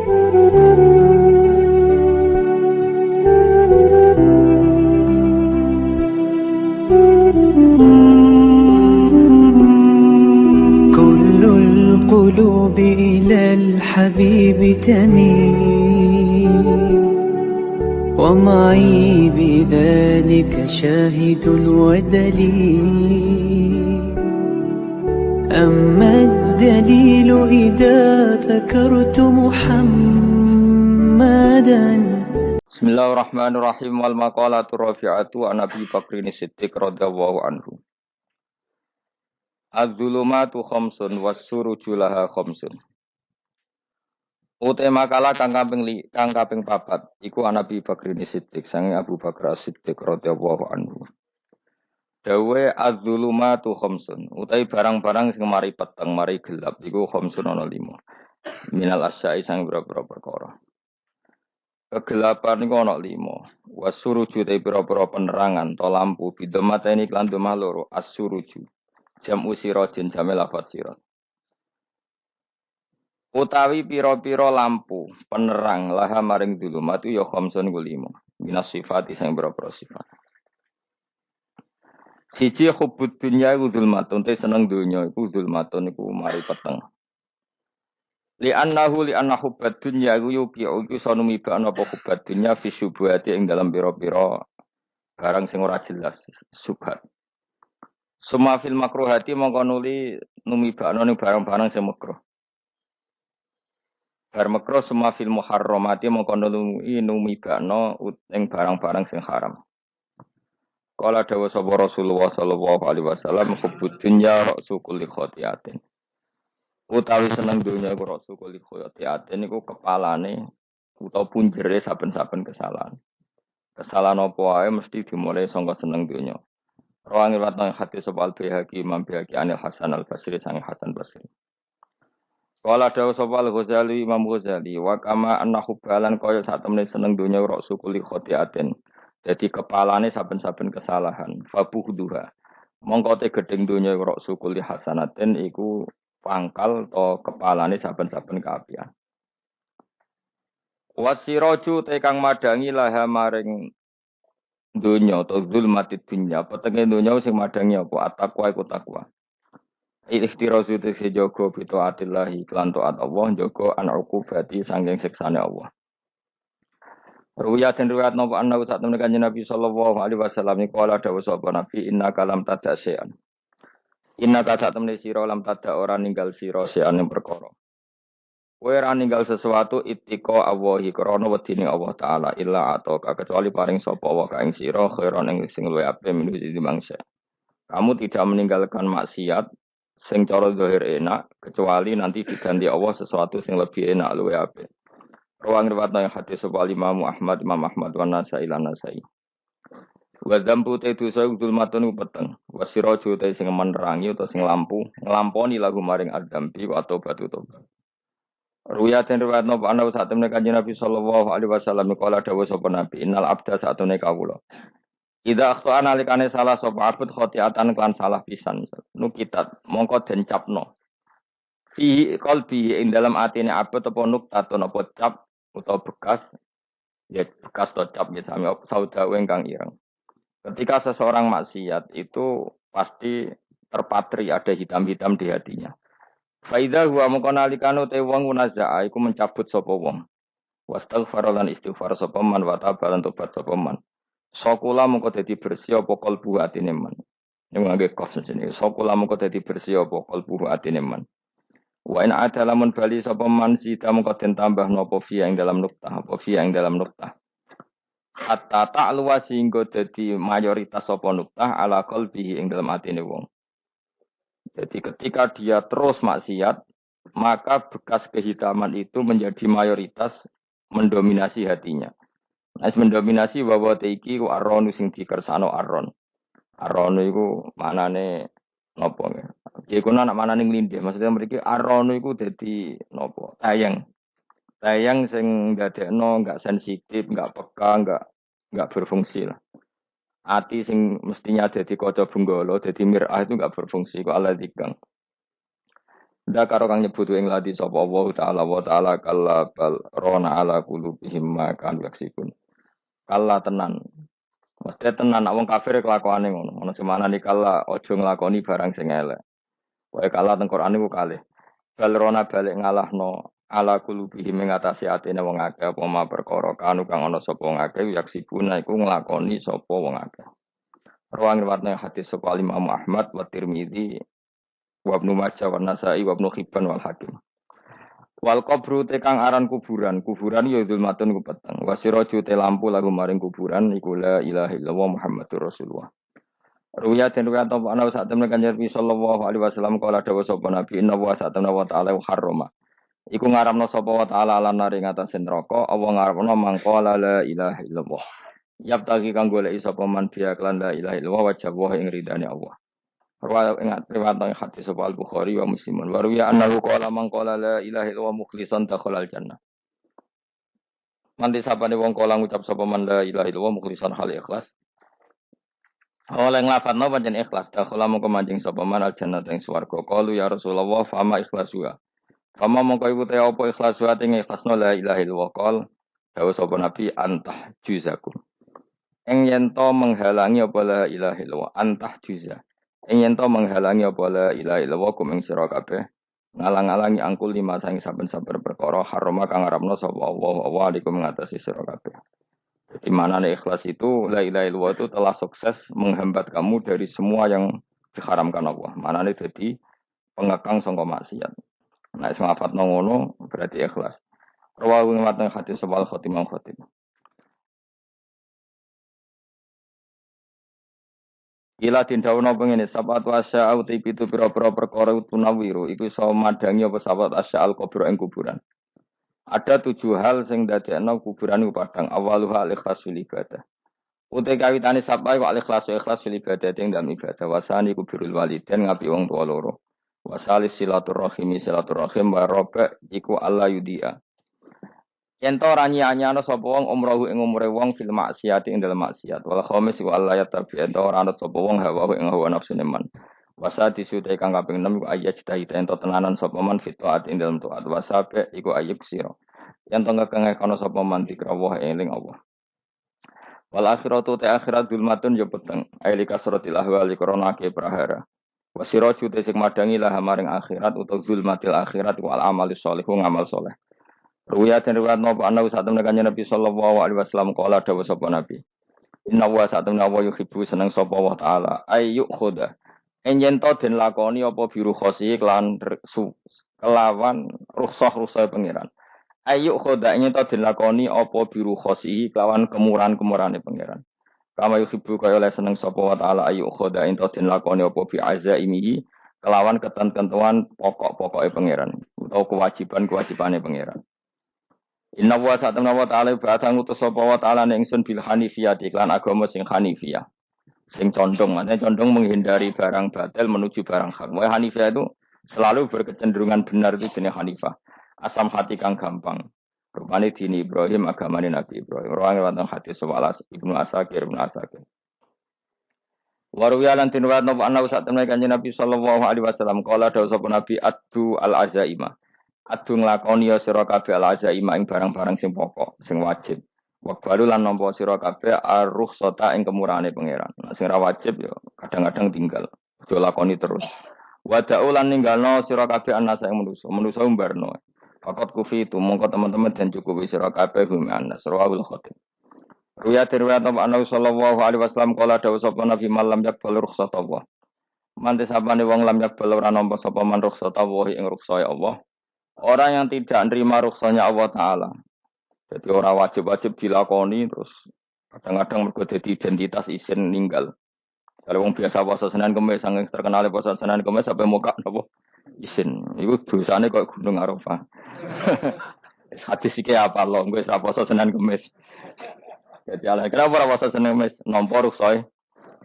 كل القلوب إلى الحبيب تميل ومعي بذلك شاهد ودليل. أما الدليل إذا ذكرت محمدا. بسم الله الرحمن الرحيم. والمقالة الرافعة عن أبي بكر الصديق رضي الله عنه. Az-zulumatu khamsun was-suruju laha khamsun. Ute makalah kang kaping papat iku Nabi Bakri Siddiq sang Abu Bakar Siddiq radhiyallahu anhu. Dawe az-zulumatu khamsun. Utai barang-barang sing mari peteng mari gelap iku khamsun ana 5. Minal asya'i sang boro-boro perkara. Kegelapan iku ana 5. Was-suruju te boro-boro penerangan to lampu bidamateni lan domah loro as-suruju. Jam usirojin jamel lafat sirot. Utawi piro-piro lampu penerang laha maring dulumat ya khamsun ku 5. Minas sifat sing boro-boro sifat. Siji hubbud dunya iku zulmatun te seneng donya iku zulmatun iku mari peteng. Li anna hubbad dunya iku yuqi'u iku sanumi ba ana apa hubbad dunya fi syubhati ing dalam piro-piro barang sing ora jelas subhat. Suma fil makruhati mongko nuli numibakno ning barang-barang sing makruh. Bar makruh suma fil muharramati mongko nuli numibakno ing barang-barang sing haram. Kala dawuh sapa Rasulullah sallallahu alaihi wasallam hubbud dunya ra'su kulli khati'atin. Utawi seneng dunya iku ra'su kulli khati'atin iku kepalane utawa punjere saben-saben kesalahan. Kesalahan apa wae mesti dimulai saka seneng dunya. Rawang riwayat nang hadis sapa Al-Baihaqi Imam Baihaqi Anil Hasan Al-Basri sang Hasan Basri. Kala dawuh sapa Al-Ghazali Imam Ghazali wa kama anna hubbalan kaya sak temene seneng donya ra'su kulli khati'atin. Dadi kepalane saben-saben kesalahan. Fabuhduha. Mongko te gedeng donya ra'su kulli hasanatin iku pangkal to kepalane saben-saben kaapian. Wasiraju te kang madangi laha maring dunya atau zulmatid dunya petenge dunya sing madangi apa at-taqwa iku takwa. Ikhtirazu te sejogo bito atillahi lan taat Allah njogo an uqubati sanging siksane Allah. Ruwiyat riwayat napa ana sak temene Kanjeng Nabi sallallahu alaihi wasallam iku ala dawuh sapa Nabi inna kalam tadasean. Inna ka sak temene sira lam tada ora ninggal sira sean ing perkara. Kowe ora ninggal sesuatu itiko Allahi krana wedine Allah taala illa ataka kecuali paring sapa wa ka ing sira khairan ing sing luwih apik minuh dimangsa. Kamu tidak meninggalkan maksiat sing cara zahir enak kecuali nanti diganti Allah sesuatu sing lebih enak luwih apik. Rawang riwayat nang hadis sapa Imam Ahmad wa Nasai lan Nasai. Wa dzambu te dosa zulmatun peteng. Wasiraju te sing menerangi utawa sing lampu nglamponi lagu maring adzambi atau batu tobat. Ruya den riwayat napa ana sak temene Kanjeng Nabi sallallahu alaihi wasallam kala dawuh sapa Nabi innal abda satune kawula. Idza akhta analikane salah sapa abd khotiatan klan salah pisan nukitat mongko den capno. Fi qalbi ing dalam atine abd apa nuktatun apa cap utawa bekas ya bekas to cap ya sami sauda ingkang ireng. Ketika seseorang maksiat itu pasti terpatri ada hitam-hitam di hatinya. Faida huwa mengkonalikanu te wong munazaa iku mencabut sapa wong. Wastaghfar lan istighfar sapa man wa tabalan tobat sapa man. Sakula mengko dadi bersih apa kalbu atine man. Ning ngangge kos jenenge. Sakula mengko dadi bersih apa kalbu atine man. Wa in ada lamun bali sapa man sida mengko den tambah napa fi ing dalam nuktah apa fi ing dalam nuktah. Hatta ta'luwa singgo dadi mayoritas sapa nuktah ala qalbihi ing dalam atine wong. Jadi ketika dia terus maksiat, maka bekas kehitaman itu menjadi mayoritas mendominasi hatinya. Nah, mendominasi bahwa teiki ku arronu sing dikersano arron. Arronu iku manane nopo ya. Iku anak manane nglindih. Maksudnya mriki arronu iku dadi nopo? Tayang. Tayang sing dadekno enggak sensitif, enggak peka, enggak berfungsi lah. Ati sing mestinya dadi kaca benggala, dadi mir'ah itu enggak berfungsi kok ala dikang. Ndak karo kang nyebut ing ladi sapa Allah taala wa taala kalla bal rona ala qulubihim ma kan yaksibun. Kalla tenan. Mesti tenan nek wong kafir kelakuane ngono. Ono semana nih kalla aja nglakoni barang sing elek. Wae kalla teng Quran niku kalih. Bal rona balik ngalahno ala qulubihim ing atase atine wong akeh apa ma perkara kanu kang ana sapa wong akeh yaksibuna iku nglakoni sapa wong akeh. Ruang riwayatnya hadis sapa Imam Ahmad wa Tirmidzi wa Ibnu Majah wa Nasa'i wa Ibnu Hibban wal Hakim. Wal qabru te kang aran kuburan, kuburan ya zulmatun ku peteng. Wasiraju te lampu lagu maring kuburan iku la ilaha illallah Muhammadur Rasulullah. Ruya den ruya ta ana sak temen Kanjeng Nabi sallallahu alaihi wasallam kala dawuh sapa Nabi inna wa sa'atana wa ta'ala harrama. Iku ngaramno sapa wa ta'ala lan nari ngatasé neraka, apa ngaramno mangko la ilaha illallah. Yap tagi kang golek sapa man biya lan la ilaha illallah wajah wa ing ridane Allah. Riwayat yang hadis sapa Al-Bukhari wa Muslimun. Wa ruya annahu qala man qala la ilaha illallah mukhlishan dakhala al-jannah. Nanti sapane wong kala ngucap sapa man la ilaha illallah mukhlishan hal ikhlas. Oleh nglafadzno pancen ikhlas, dakhala mongko manjing sapa man al-jannah ing swarga. Qalu ya Rasulullah fama ikhlasuha. Fama mongko iku te apa ikhlasuha ing ikhlasno la ilaha illallah qol. Dawuh sapa Nabi antah juzakum. Ing yen to menghalangi apa la ilaha illallah antah juzah. Yen to menghalangi apa la ilaha illallah kum ing sira kabeh ngalang-alangi angkul lima saing saben-saben perkara harama kang ngarepno sapa Allah wa alaikum ngatasi sira kabeh. Di mana ikhlas itu la ilaha illallah itu telah sukses menghambat kamu dari semua yang diharamkan Allah. Manane dadi pengekang sangka maksiat. Nek sing ngafatno ngono berarti ikhlas. Rawahu ngatan hadis sebal khotimah khotim. Ila tindawono pengene sabat wasya uti pitu pira-pira perkara tunawiru iku iso madangi apa sabat asya al kubur ing kuburan. Ada 7 hal sing dadekno kuburan iku padang awaluha al ikhlas fil ibadah. Uti kawitane sapa iku al ikhlas fil ibadah ing dalem ibadah wasani kubirul walidain ngapi wong tuwa loro. Wasalis silaturahim wa rabbak iku alla yudia. Yen to ora nyanyano sapa wong umrohu ing umure wong fil maksiat ing dalem maksiat wal khamis wa Allah ya tabi ento ora ana sapa wong hawa ing hawa nafsu man wasati sude kang kaping 6 iku ayat cita ento tenanan sapa man fit taat ing dalem taat wasabe iku ayat sira yen to ngekenge kono sapa man dikrawuh eling Allah wal akhiratu ta akhirat zulmatun yo peteng aili kasratil ahwali krana ke prahara wasiraju te sing madangi lah maring akhirat utawa zulmatil akhirat wal amali sholih ngamal saleh. Ruwiyat dan riwayat nopo anda saat temen Nabi sallallahu alaihi wasallam qala dawu sapa Nabi. Inna wa saat temen wa yuhibbu seneng sapa wa taala ayyuk khoda. Enjen to den lakoni apa biru khosi kelawan rukhsah pangeran. Ayyuk khoda enjen to den lakoni apa biru khosi kelawan kemurahan-kemurahane pangeran. Kama yuhibbu kaya oleh seneng sapa wa taala ayyuk khoda ento den lakoni apa bi azaimihi kelawan ketentuan pokok-pokoke pangeran utawa kewajiban-kewajibane pangeran. Inna wa sa'atana wa ta'ala ba'atha ngutus sapa wa ta'ala ning ingsun bil hanifiyah iklan agama sing hanifiyah. Sing condong, maknanya condong menghindari barang batil menuju barang hak. Wa hanifiyah itu selalu berkecenderungan benar itu jenis hanifah. Asam hati kang gampang. Rupane dini Ibrahim agamane Nabi Ibrahim. Ruang wonten hadis sewalas Ibnu Asakir. Waruya lan tinwat napa ana sa'atana kanjeng Nabi sallallahu alaihi wasallam qala dawuh sapa Nabi addu al azaima. Adu nglakoni ya sira kabeh al-azaima ing barang-barang sing pokok, sing wajib. Waqbalu lan nampa sira kabeh ar-rukhsata ing kemurahane pangeran. Nek sing ora wajib ya kadang-kadang tinggal. Aja lakoni terus. Wada'u lan ninggalno sira kabeh anasa ing manusa. Manusa umbarno. Faqat kufi itu mongko teman-teman dan cukupi sira kabeh hum anas. Rawahul khatib. Ruya riwayat Nabi sallallahu alaihi wasallam qala dawuh sapa Nabi malam yakbal rukhsata Allah. Mantes sapane wong lam yakbal ora nampa sapa man rukhsata Allah ing rukhsah Allah. Orang yang tidak nerima rukhsahnya Allah Ta'ala. Jadi orang wajib-wajib dilakoni terus kadang-kadang mergo dadi identitas isin ninggal. Kalau wong biasa puasa Senin Kamis saking terkenal puasa Senin Kamis sampai muka napa isin. Iku dosane kok gunung Arafah. Hadis iki apa lho wis ra puasa Senin Kamis. Jadi ala kenapa ora puasa Senin Kamis nampa rukhsah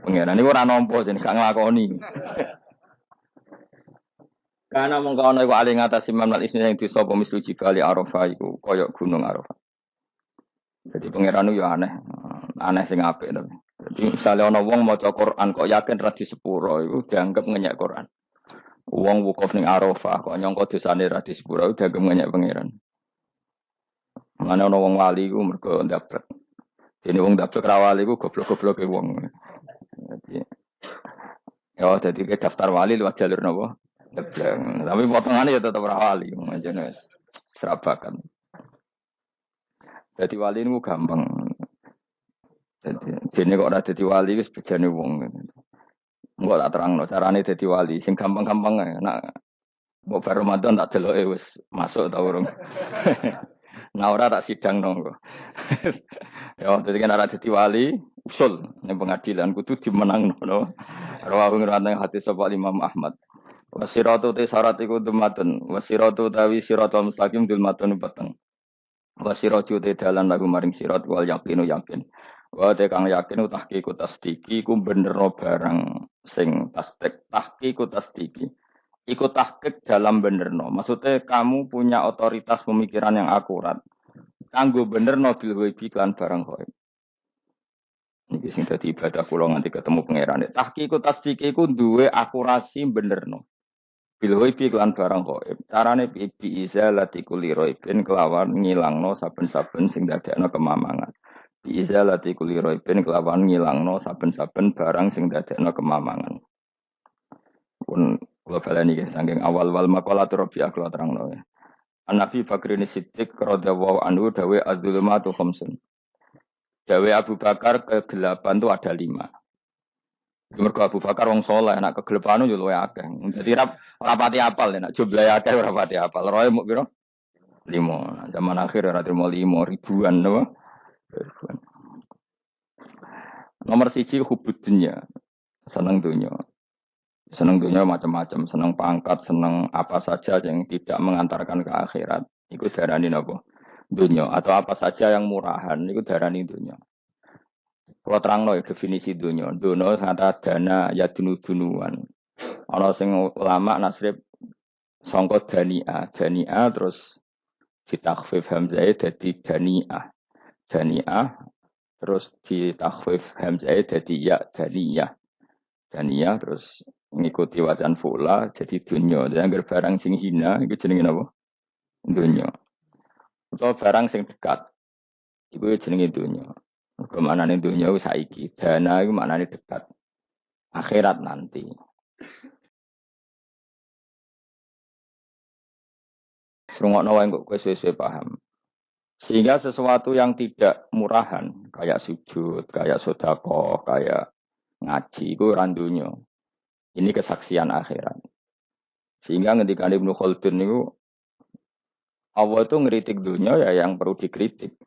pengenan niku ora nampa jeneng gak nglakoni. Karena mengkono iku ali ngatasi manal isne sing disa apa mislu jibali Arafah iku kaya gunung Arafah. Jadi pangeran yo aneh sing apik to. Jadi misale ana wong maca Quran kok yakin ra di sepuro iku dianggap ngenyek Quran. Wong wukuf ning Arafah kok nyangka dosane ra disepuro udah gemenyek pangeran. Mana ana wong wali iku mergo ndablek. Dene wong ndablek ra wali iku goblok-gobloke wong. Dadi ke daftar wali lewat jalur napa? Ndablek. Tapi potongane ya tetep ra wali, jenenge serabakan. Dadi wali niku gampang. Dene kok ora dadi wali wis bejane wong. Engko tak terangno carane dadi wali sing gampang-gampang ae. Nak mbok bar Ramadan tak deloke wis masuk ta urung. Nah ora tak sidang nongko. Ya dadi kan ora dadi wali usul ning pengadilan kudu dimenangno no. Rawahu ngrawani hadis sapa Imam Ahmad. Wasiratu te syarat iku dumatun. Wasiratu tawi siratul mustaqim dumatun peteng. Wasiratu te dalan lagu maring sirat wal yaqinu yakin. Wa te kang yakin tahqiqu tasdiki ku benerno barang sing tahqiqu tasdiki. Iku tahqiq dalam benerno. Maksudnya kamu punya otoritas pemikiran yang akurat. Kanggo benerno bil ghaibi kan barang ghaib. Niki sing dadi ibadah kula nganti ketemu pangerane. Tahqiqu tasdiki ku duwe akurasi benerno. Bil ghaibi kan barang ghaib. Carane bi izalati kulli raibin kelawan ngilangno saben-saben sing dadekno kemamangan. Izalati kulli raibin kelawan ngilangno saben-saben barang sing dadekno kemamangan. Pun kula baleni nggih saking awal-awal maqalah Rabi'ah kula terangno ya. An-Nabi Bakrin Siddiq radhiyallahu anhu dawe az-zulumatu khamsun. Dawe Abu Bakar kegelapan itu ada 5. Mergo Abu Bakar wong saleh nek kegelapan yo luwih akeh. Dadi rapati apal nek jumlahe akeh ora pati apal. Roe muk pira? 5. Zaman akhir ora trimo 5 ribuan napa? Nomor 1 hubud dunya. Seneng dunya. Seneng dunya macam-macam, seneng pangkat, seneng apa saja yang tidak mengantarkan ke akhirat. Iku darani napa? Dunya atau apa saja yang murahan iku darani dunya. Kalau terangno ya definisi dunya. Dunya kata dana ya dunuan. Ana sing ulama nasrib sangka dani'ah. Dani'ah terus ditakhfif hamzah dadi dani'ah. Dani'ah terus ditakhfif hamzah dadi ya daniyah. Daniyah terus ngikuti wajan fula jadi dunya. Jadi barang sing hina iku jenenge napa? Dunya. Utawa barang sing dekat iku jenenge dunya. Kemanane dunya wis saiki. Dana iku maknane dekat. Akhirat nanti. Srungokno wae kok kowe suwe-suwe paham. Sehingga sesuatu yang tidak murahan, kayak sujud, kayak sedekah, kayak ngaji, itu randunya. Ini kesaksian akhirat. Sehingga ketika Ibnu Khaldun itu, Allah itu ngeritik dunia ya yang perlu dikritik.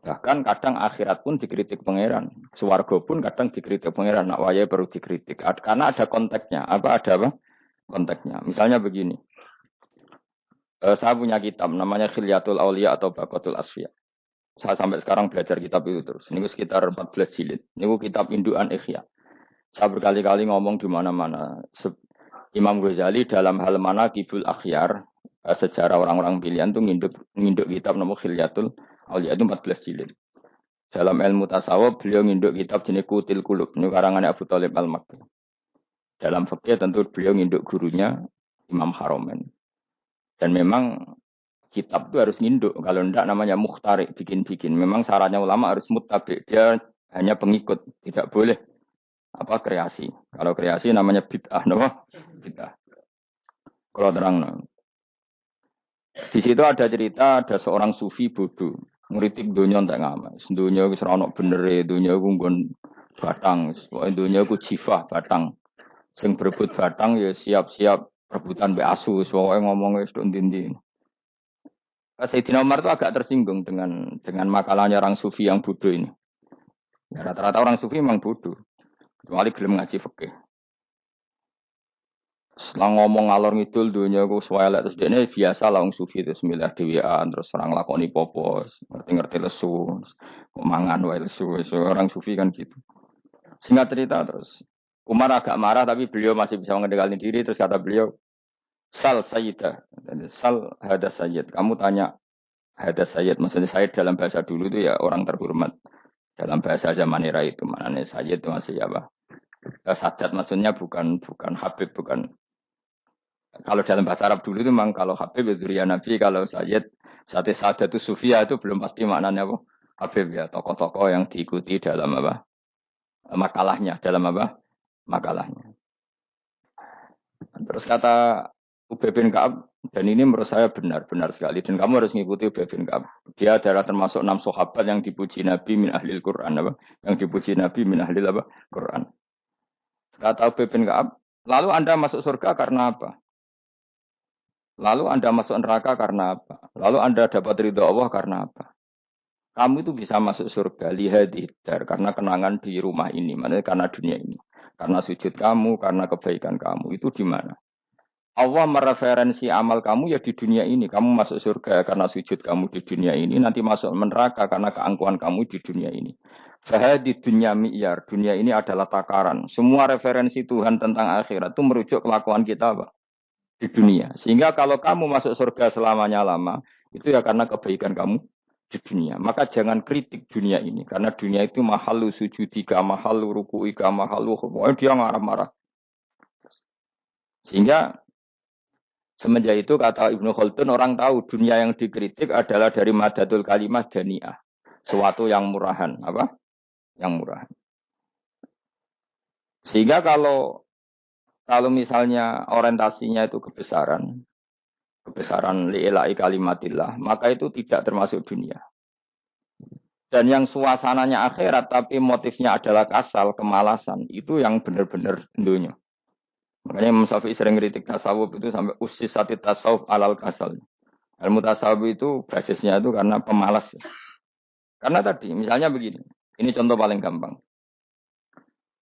Bahkan kadang akhirat pun dikritik pangeran. Swarga pun kadang dikritik pangeran. Nak waya perlu dikritik. Karena ada konteksnya. Ada apa? Konteksnya. Misalnya begini. Saya punya kitab namanya Khilyatul Auliya atau Baqatul Asfiya. Saya sampai sekarang belajar kitab itu terus. Ini sekitar 14 jilid. Ini kitab indukan Ikhya. Saya berkali-kali ngomong di mana-mana. Imam Ghazali dalam hal mana Kibul Akhyar, sejarah orang-orang pilihan itu nginduk kitab nama Khilyatul Auliya itu 14 jilid. Dalam ilmu tasawuf beliau nginduk kitab jenis Qutil Qulub. Ini karangannya Abu Thalib Al-Makki. Dalam fikih tentu beliau nginduk gurunya Imam Haromen. Dan memang kitab itu harus nginduk. Kalau tidak namanya mukhtarik, bikin-bikin. Memang syaratnya ulama harus muttabi. Dia hanya pengikut. Tidak boleh kreasi. Kalau kreasi namanya bid'ah. Bid'ah. Kalau terang. Di situ ada cerita, ada seorang sufi bodoh. Ngeritik dunia tak ngamal. Dunia itu seronok bener. Dunia itu nggon batang. Dunia itu jifah batang. Sing berebut batang ya siap-siap rebutan be asus, pokoknya ngomong wis ndindi. Sayyidina Umar itu agak tersinggung dengan makalahnya orang sufi yang bodoh ini. Ya, rata-rata orang sufi memang bodoh. Kecuali gelem ngaji fikih. Setelah ngomong ngalor ngidul dunia ku suwelek terus dene biasa lah wong sufi terus milih dhewean terus orang lakoni popo, ngerti-ngerti lesu, mangan wae lesu, orang sufi kan gitu. Singkat cerita terus Umar agak marah tapi beliau masih bisa mengendalikan diri terus kata beliau Sal Sayyidah, Sal Hadas Sayyid. Kamu tanya Hadas Sayyid, maksudnya Sayyid dalam bahasa dulu itu ya orang terhormat. Dalam bahasa zaman era itu, maknanya Sayyid itu masih apa? Sadat maksudnya bukan Habib, bukan. Kalau dalam bahasa Arab dulu itu memang kalau Habib itu ya Nabi, kalau Sayyid, Sadat itu Sufia itu belum pasti maknanya apa? Habib ya, tokoh-tokoh yang diikuti dalam apa? Makalahnya, dalam apa? Makalahnya. Terus kata Ubay bin Ka'ab, dan ini menurut saya benar sekali, dan kamu harus mengikuti Ubay bin Ka'ab. Dia adalah termasuk 6 sahabat yang dipuji Nabi min ahlil Quran, apa? Yang dipuji Nabi min ahlil apa? Quran. Kata Ubay bin Ka'ab, lalu Anda masuk surga karena apa? Lalu Anda masuk neraka karena apa? Lalu Anda dapat ridho Allah karena apa? Kamu itu bisa masuk surga, lihat karena kenangan di rumah ini, maksudnya karena dunia ini. Karena sujud kamu, karena kebaikan kamu. Itu di mana? Allah mereferensi amal kamu ya di dunia ini. Kamu masuk surga karena sujud kamu di dunia ini. Nanti masuk neraka karena keangkuhan kamu di dunia ini. Fahadi dunia mi'yar. Dunia ini adalah takaran. Semua referensi Tuhan tentang akhirat itu merujuk kelakuan kita Pak, di dunia. Sehingga kalau kamu masuk surga selamanya lama, itu ya karena kebaikan kamu di dunia. Maka jangan kritik dunia ini. Karena dunia itu mahalu sujudika, mahalu ruku'ika, mahalu pokoknya dia marah-marah. Sehingga semenjak itu kata Ibnu Khaldun, orang tahu dunia yang dikritik adalah dari madatul kalimah dani'ah. Suatu yang murahan. Apa? Yang murahan. Sehingga kalau misalnya orientasinya itu kebesaran li'ilai kalimatillah, maka itu tidak termasuk dunia. Dan yang suasananya akhirat tapi motifnya adalah kasal, kemalasan, itu yang benar-benar dunia. Makanya Imam Syafi'i sering kritik tasawuf itu sampai usisati tasawuf alal kasal. Ilmu tasawuf itu basisnya itu karena pemalas. Karena tadi misalnya begini, ini contoh paling gampang.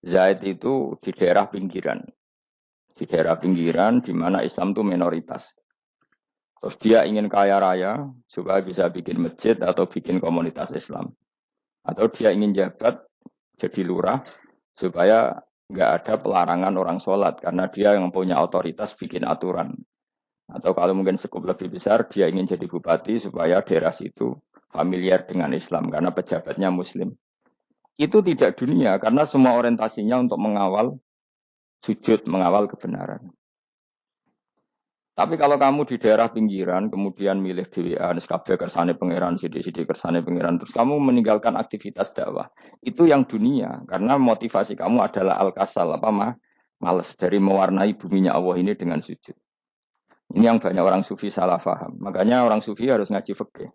Zaid itu di daerah pinggiran. Di daerah pinggiran di mana Islam itu minoritas. Terus dia ingin kaya raya supaya bisa bikin masjid atau bikin komunitas Islam. Atau dia ingin jabat jadi lurah supaya nggak ada pelarangan orang sholat karena dia yang punya otoritas bikin aturan. Atau kalau mungkin skup lebih besar dia ingin jadi bupati supaya daerah situ familiar dengan Islam karena pejabatnya Muslim. Itu tidak dunia karena semua orientasinya untuk mengawal sujud, mengawal kebenaran. Tapi kalau kamu di daerah pinggiran, kemudian milih DWA, SKB kersane pangeran, CD kersane pangeran, terus kamu meninggalkan aktivitas dakwah, itu yang dunia, karena motivasi kamu adalah al-kasal, malas dari mewarnai buminya Allah ini dengan sujud. Ini yang banyak orang sufi salah paham. Makanya orang sufi harus ngaji fikih.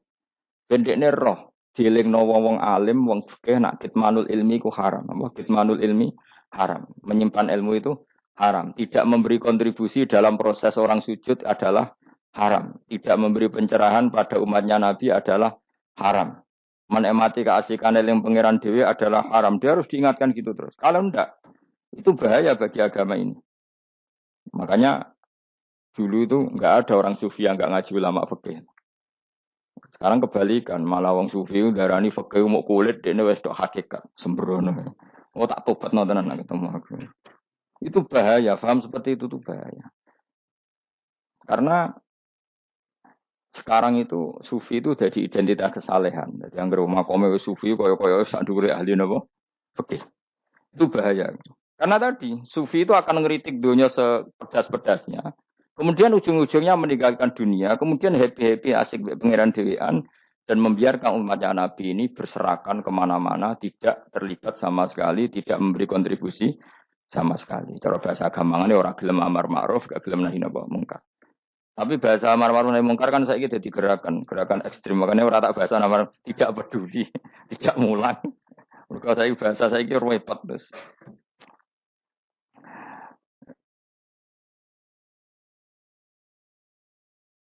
Bendekne roh, dilingno wong alim, wong fikih, nak kitmanul ilmi ku haram. Kitmanul ilmi haram. Menyimpan ilmu itu haram. Tidak memberi kontribusi dalam proses orang sujud adalah haram. Tidak memberi pencerahan pada umatnya Nabi adalah haram. Menikmati keasikan eling pangeran dewi adalah haram. Dia harus diingatkan gitu terus. Kalau enggak, itu bahaya bagi agama ini. Makanya dulu itu enggak ada orang sufi yang enggak ngaji ulama fikih. Sekarang kebalikan, malah wong sufi darani fikih mau kulit dene wis tok hakikat sembrono. Oh tak tobat tenan ketemu aku. Itu bahaya, paham seperti itu tuh bahaya. Karena sekarang itu sufi itu jadi identitas kesalehan. Jadi yang rumah kome sufi koyo-koyo sak dhuwure ahli napa? Fikih. Itu bahaya. Karena tadi sufi itu akan ngeritik dunia sepedas-pedasnya. Kemudian ujung-ujungnya meninggalkan dunia, kemudian happy-happy asik pangeran dewean dan membiarkan umatnya Nabi ini berserakan kemana-mana, tidak terlibat sama sekali, tidak memberi kontribusi sama sekali. Cara bahasa gampangane ora gelem amar ma'ruf, gak gelem nahi mungkar. Tapi bahasa amar ma'ruf nahi mungkar kan saiki dadi gerakan ekstrem. Makanya ora tak bahasa amar tidak peduli, tidak mulang. Mergo saiki bahasa saiki repot terus.